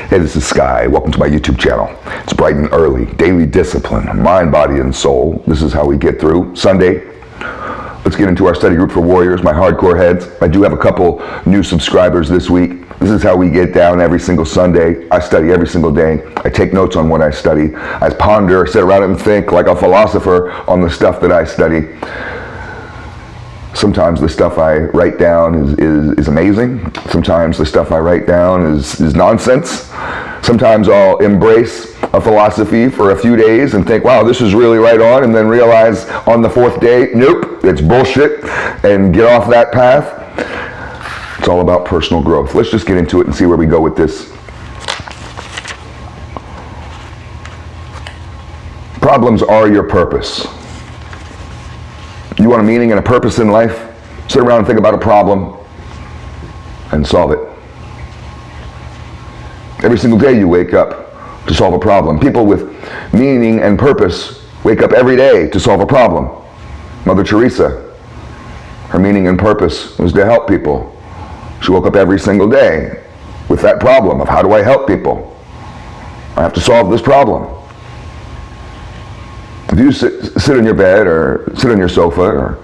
Hey, this is Sky. Welcome to my YouTube channel. It's bright and early. Daily discipline, mind, body, and soul. This is how we get through Sunday. Let's get into our study group for warriors, my hardcore heads. I do have a couple new subscribers this week. This is how we get down every single Sunday. I study every single day. I take notes on what I study. I ponder, sit around and think like a philosopher on the stuff that I study. Sometimes the stuff I write down is amazing. Sometimes the stuff I write down is nonsense. Sometimes I'll embrace a philosophy for a few days and think, wow, this is really right on, and then realize on the fourth day, nope, it's bullshit, and get off that path. It's all about personal growth. Let's just get into it and see where we go with this. Problems are your purpose. You want a meaning and a purpose in life? Sit around and think about a problem and solve it. Every single day you wake up to solve a problem. People with meaning and purpose wake up every day to solve a problem. Mother Teresa, her meaning and purpose was to help people. She woke up every single day with that problem of how do I help people? I have to solve this problem. If you sit in your bed or sit on your sofa or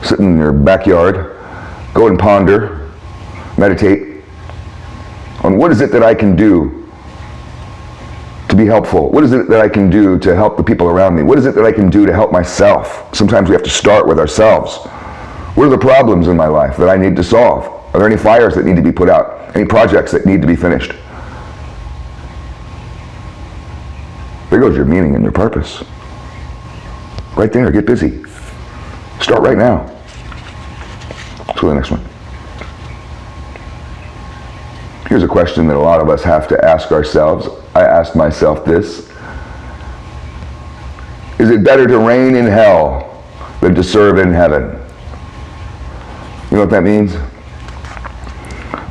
sit in your backyard, go and ponder, meditate on what is it that I can do to be helpful? What is it that I can do to help the people around me? What is it that I can do to help myself? Sometimes we have to start with ourselves. What are the problems in my life that I need to solve? Are there any fires that need to be put out? Any projects that need to be finished? There goes your meaning and your purpose. Right there, get busy. Start right now. Let's go to the next one. Here's a question that a lot of us have to ask ourselves. I asked myself this. Is it better to reign in hell than to serve in heaven? You know what that means?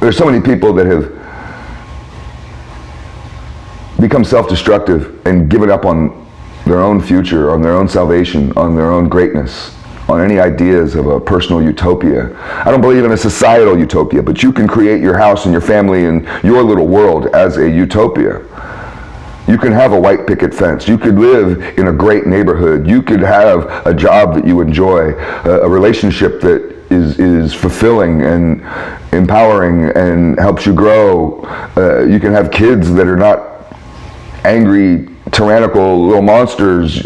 There's so many people that have become self-destructive and given up on their own future, on their own salvation, on their own greatness, on any ideas of a personal utopia. I don't believe in a societal utopia, but you can create your house and your family and your little world as a utopia. You can have a white picket fence. You could live in a great neighborhood. You could have a job that you enjoy, a relationship that is fulfilling and empowering and helps you grow. You can have kids that are not angry, tyrannical little monsters.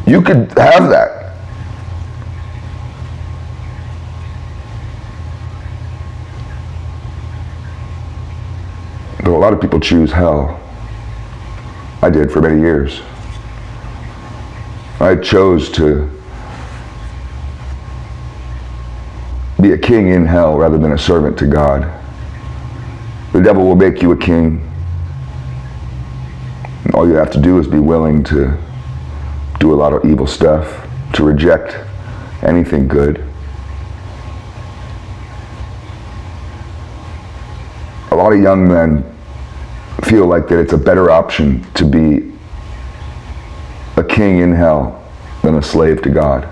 You could have that. But a lot of people choose hell. I did for many years. I chose to be a king in hell rather than a servant to God. The devil will make you a king. All you have to do is be willing to do a lot of evil stuff, to reject anything good. A lot of young men feel like that it's a better option to be a king in hell than a slave to God.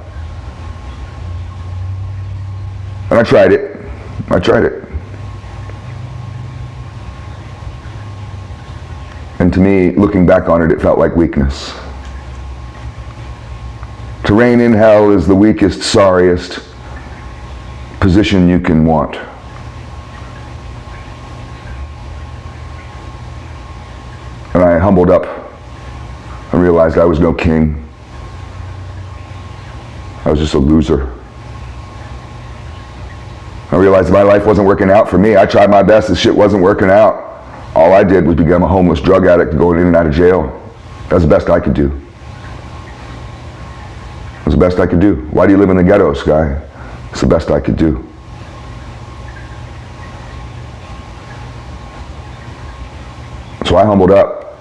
And I tried it. And to me, looking back on it, it felt like weakness. To reign in hell is the weakest, sorriest position you can want. And I humbled up and realized I was no king. I was just a loser. I realized my life wasn't working out for me. I tried my best, this shit wasn't working out. All I did was become a homeless drug addict going in and out of jail. That's the best I could do. That's the best I could do. Why do you live in the ghetto, Sky? It's the best I could do. So I humbled up.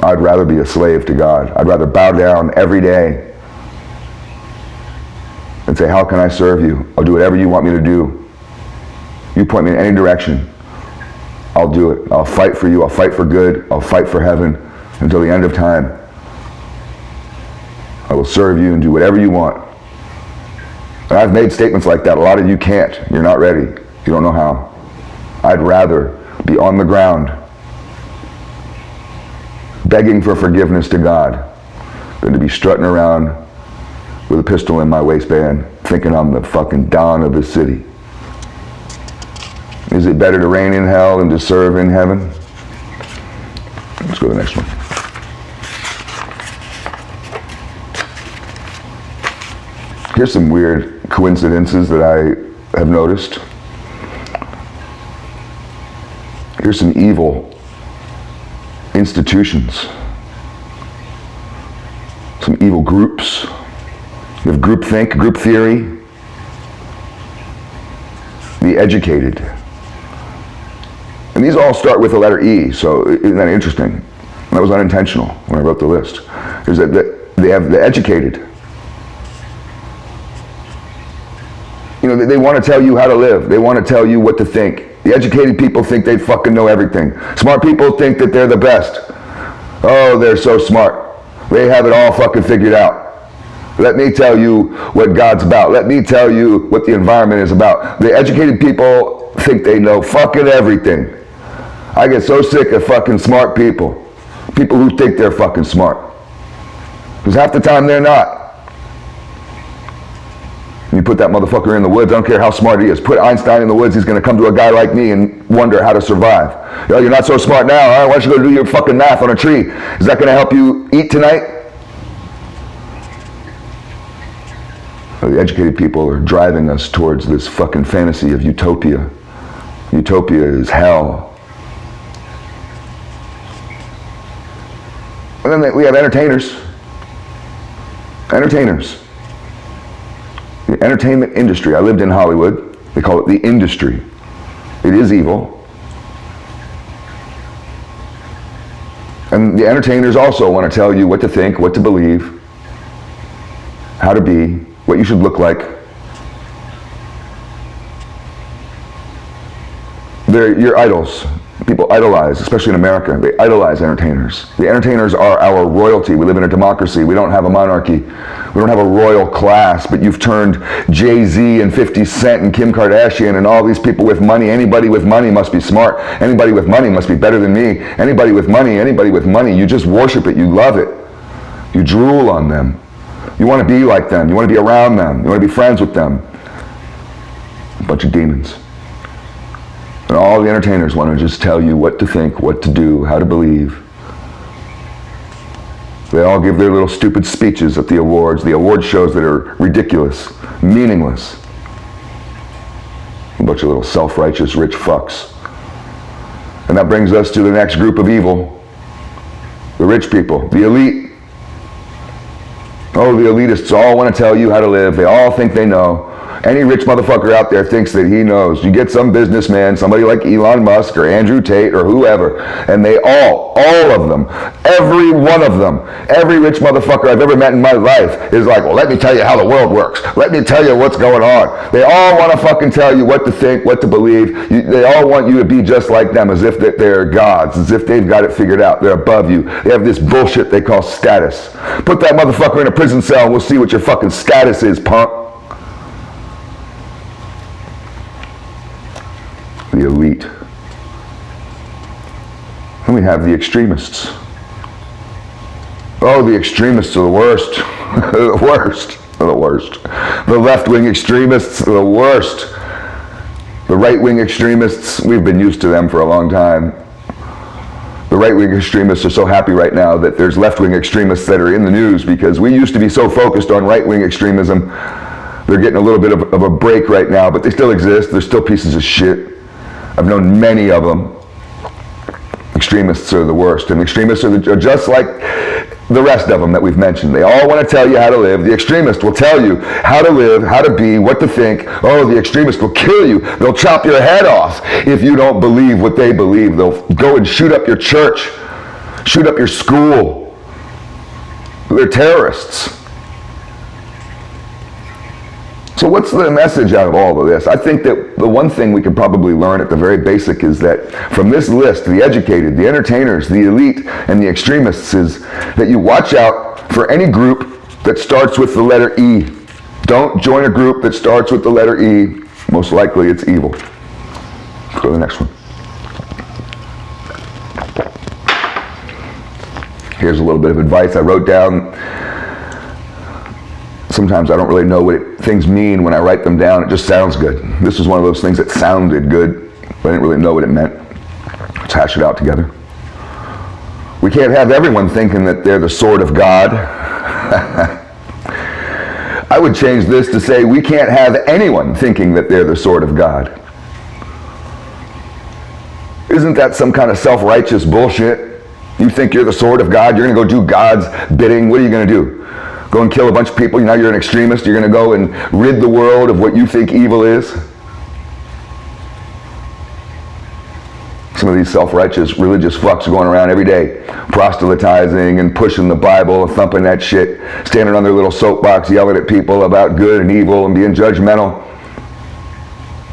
I'd rather be a slave to God. I'd rather bow down every day and say, how can I serve you? I'll do whatever you want me to do. You point me in any direction, I'll do it. I'll fight for you. I'll fight for good. I'll fight for heaven until the end of time. I will serve you and do whatever you want. And I've made statements like that. A lot of you can't. You're not ready. You don't know how. I'd rather be on the ground begging for forgiveness to God than to be strutting around with a pistol in my waistband thinking I'm the fucking Don of the city. Is it better to reign in hell than to serve in heaven? Let's go to the next one. Here's some weird coincidences that I have noticed. Here's some evil institutions, some evil groups. You have groupthink, group theory, the educated. And these all start with the letter E, so isn't that interesting? That was unintentional when I wrote the list. Is that they have the educated. You know, they want to tell you how to live. They want to tell you what to think. The educated people think they fucking know everything. Smart people think that they're the best. Oh, they're so smart. They have it all fucking figured out. Let me tell you what God's about. Let me tell you what the environment is about. The educated people think they know fucking everything. I get so sick of fucking smart people. People who think they're fucking smart. Because half the time they're not. You put that motherfucker in the woods, I don't care how smart he is. Put Einstein in the woods, he's going to come to a guy like me and wonder how to survive. You're not so smart now, huh? Why don't you go do your fucking math on a tree? Is that going to help you eat tonight? Well, the educated people are driving us towards this fucking fantasy of utopia. Utopia is hell. And then we have entertainers. Entertainers. The entertainment industry. I lived in Hollywood. They call it the industry. It is evil. And the entertainers also want to tell you what to think, what to believe, how to be, what you should look like. They're your idols. People idolize, especially in America. They idolize entertainers. The entertainers are our royalty. We live in a democracy. We don't have a monarchy. We don't have a royal class, but you've turned Jay-Z and 50 Cent and Kim Kardashian and all these people with money. Anybody with money must be smart. Anybody with money must be better than me. Anybody with money, you just worship it. You love it. You drool on them. You want to be like them. You want to be around them. You want to be friends with them. A bunch of demons. And all the entertainers want to just tell you what to think, what to do, how to believe. They all give their little stupid speeches at the award shows that are ridiculous, meaningless. A bunch of little self-righteous rich fucks. And that brings us to the next group of evil. The rich people, the elite. Oh, the elitists all want to tell you how to live. They all think they know. Any rich motherfucker out there thinks that he knows. You get some businessman, somebody like Elon Musk or Andrew Tate or whoever, and they all of them, every one of them, every rich motherfucker I've ever met in my life is like, well, let me tell you how the world works. Let me tell you what's going on. They all want to fucking tell you what to think, what to believe. They all want you to be just like them, as if that they're gods, as if they've got it figured out. They're above you. They have this bullshit they call status. Put that motherfucker in a prison cell and we'll see what your fucking status is, punk. The elite. Then we have the extremists. Oh, the extremists are the worst. The worst. The worst. The left-wing extremists are the worst. The right-wing extremists, we've been used to them for a long time. The right-wing extremists are so happy right now that there's left-wing extremists that are in the news because we used to be so focused on right-wing extremism. They're getting a little bit of a break right now, but they still exist. They're still pieces of shit. I've known many of them. Extremists are the worst, and extremists are just like the rest of them that we've mentioned. They all want to tell you how to live. The extremist will tell you how to live, how to be, what to think. Oh, the extremist will kill you. They'll chop your head off if you don't believe what they believe. They'll go and shoot up your church, shoot up your school. They're terrorists. So what's the message out of all of this? I think that the one thing we could probably learn at the very basic is that from this list, the educated, the entertainers, the elite, and the extremists is that you watch out for any group that starts with the letter E. Don't join a group that starts with the letter E. Most likely it's evil. go to the next one. Here's a little bit of advice I wrote down. Sometimes I don't really know what things mean when I write them down. It just sounds good. This was one of those things that sounded good, but I didn't really know what it meant. Let's hash it out together. We can't have everyone thinking that they're the sword of God. I would change this to say we can't have anyone thinking that they're the sword of God. Isn't that some kind of self-righteous bullshit? You think you're the sword of God, you're going to go do God's bidding. What are you going to do? Go and kill a bunch of people? Now you're an extremist. You're going to go and rid the world of what you think evil is? Some of these self-righteous religious fucks are going around every day proselytizing and pushing the Bible and thumping that shit, standing on their little soapbox yelling at people about good and evil and being judgmental.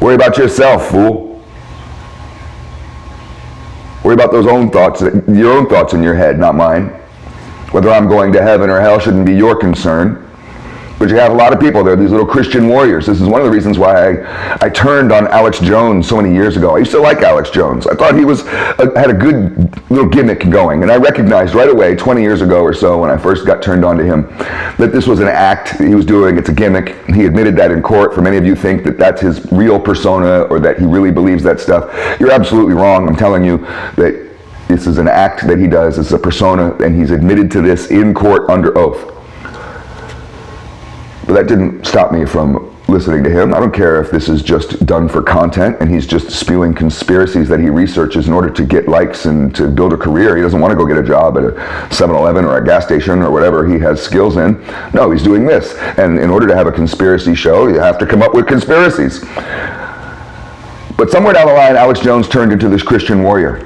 Worry about yourself, fool. Worry about those own thoughts, your own thoughts in your head, not mine. Whether I'm going to heaven or hell shouldn't be your concern. But you have a lot of people there, these little Christian warriors. This is one of the reasons why I turned on Alex Jones so many years ago. I used to like Alex Jones. I thought he had a good little gimmick going. And I recognized right away, 20 years ago or so, when I first got turned on to him, that this was an act he was doing. It's a gimmick. He admitted that in court. For many of you think that that's his real persona or that he really believes that stuff. You're absolutely wrong. I'm telling you that this is an act that he does. It's a persona, and he's admitted to this in court under oath. But that didn't stop me from listening to him. I don't care if this is just done for content and he's just spewing conspiracies that he researches in order to get likes and to build a career. He doesn't want to go get a job at a 7-Eleven or a gas station or whatever he has skills in. No, he's doing this. And in order to have a conspiracy show, you have to come up with conspiracies. But somewhere down the line, Alex Jones turned into this Christian warrior.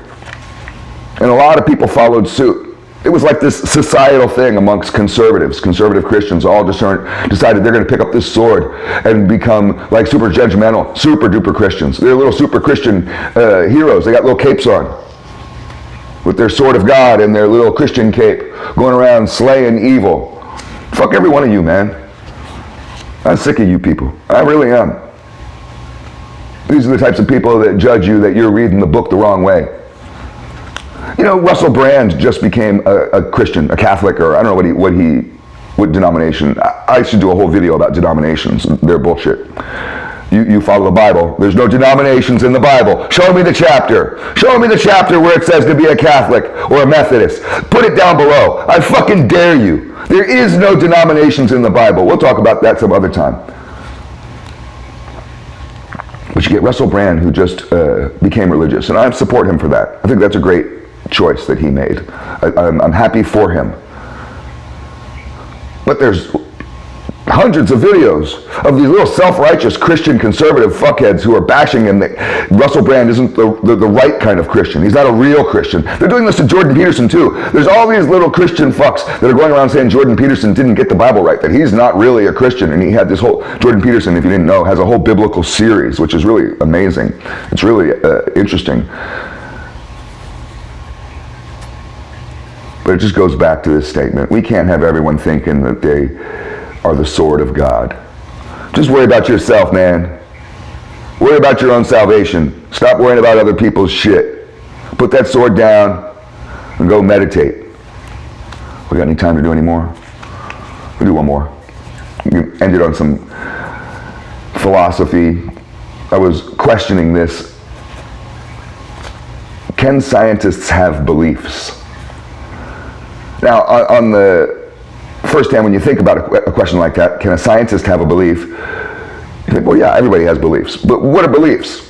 And a lot of people followed suit. It was like this societal thing amongst conservatives. Conservative Christians all decided they're going to pick up this sword and become like super judgmental, super duper Christians. They're little super Christian heroes. They got little capes on with their sword of God and their little Christian cape, going around slaying evil. Fuck every one of you, man. I'm sick of you people. I really am. These are the types of people that judge you that you're reading the book the wrong way. You know, Russell Brand just became a Christian, a Catholic, or I don't know what denomination. I should do a whole video about denominations. They're bullshit. You follow the Bible. There's no denominations in the Bible. Show me the chapter. Show me the chapter where it says to be a Catholic or a Methodist. Put it down below. I fucking dare you. There is no denominations in the Bible. We'll talk about that some other time. But you get Russell Brand, who just became religious, and I support him for that. I think that's a great choice that he made. I'm happy for him. But there's hundreds of videos of these little self-righteous Christian conservative fuckheads who are bashing him that Russell Brand isn't the right kind of Christian. He's not a real Christian. They're doing this to Jordan Peterson too. There's all these little Christian fucks that are going around saying Jordan Peterson didn't get the Bible right, that he's not really a Christian. And he had this whole, Jordan Peterson, if you didn't know, has a whole biblical series, which is really amazing. It's really interesting. But it just goes back to this statement. We can't have everyone thinking that they are the sword of God. Just worry about yourself, man. Worry about your own salvation. Stop worrying about other people's shit. Put that sword down and go meditate. We got any time to do any more? We'll do one more. We end it on some philosophy. I was questioning this. Can scientists have beliefs? Now, on the first hand, when you think about a question like that, can a scientist have a belief? You think, well, yeah, everybody has beliefs. But what are beliefs?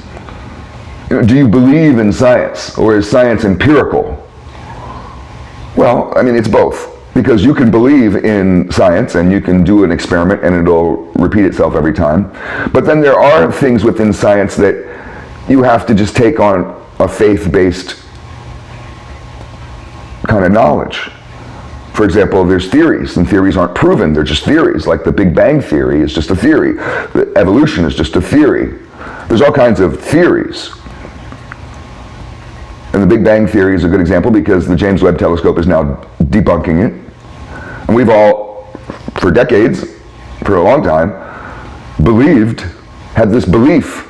Do you believe in science, or is science empirical? Well, I mean, it's both. Because you can believe in science, and you can do an experiment, and it'll repeat itself every time. But then there are things within science that you have to just take on a faith-based kind of knowledge. For example, there's theories, and theories aren't proven. They're just theories, like the Big Bang Theory is just a theory. The evolution is just a theory. There's all kinds of theories. And the Big Bang Theory is a good example because the James Webb Telescope is now debunking it. And we've all, for decades, for a long time, had this belief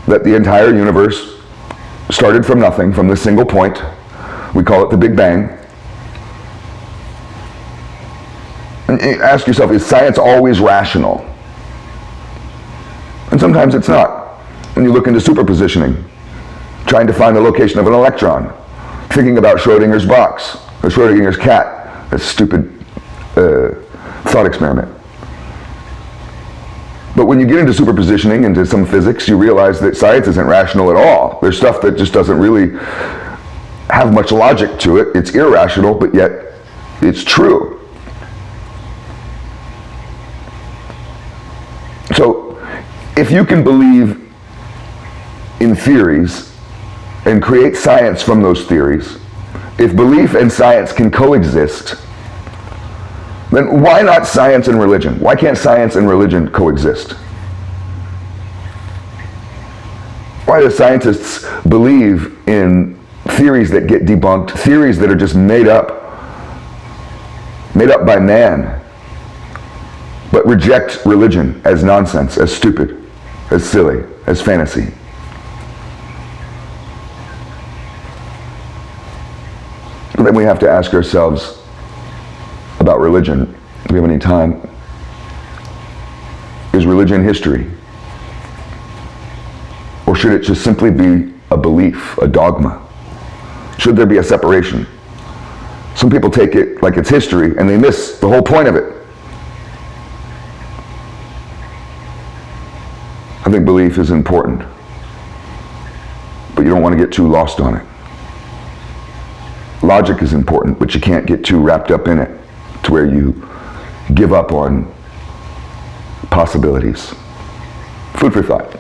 that the entire universe started from nothing, from this single point. We call it the Big Bang. And you ask yourself, is science always rational? And sometimes it's not. When you look into superpositioning, trying to find the location of an electron, thinking about Schrodinger's box, or Schrodinger's cat, a stupid thought experiment. But when you get into superpositioning, into some physics, you realize that science isn't rational at all. There's stuff that just doesn't really have much logic to it. It's irrational, but yet it's true. So, if you can believe in theories and create science from those theories, if belief and science can coexist, then why not science and religion? Why can't science and religion coexist? Why do scientists believe in theories that get debunked, theories that are just made up by man, but reject religion as nonsense, as stupid, as silly, as fantasy? And then we have to ask ourselves about religion. Do we have any time? Is religion history? Or should it just simply be a belief, a dogma? Should there be a separation? Some people take it like it's history and they miss the whole point of it. I think belief is important, but you don't want to get too lost on it. Logic is important, but you can't get too wrapped up in it to where you give up on possibilities. Food for thought.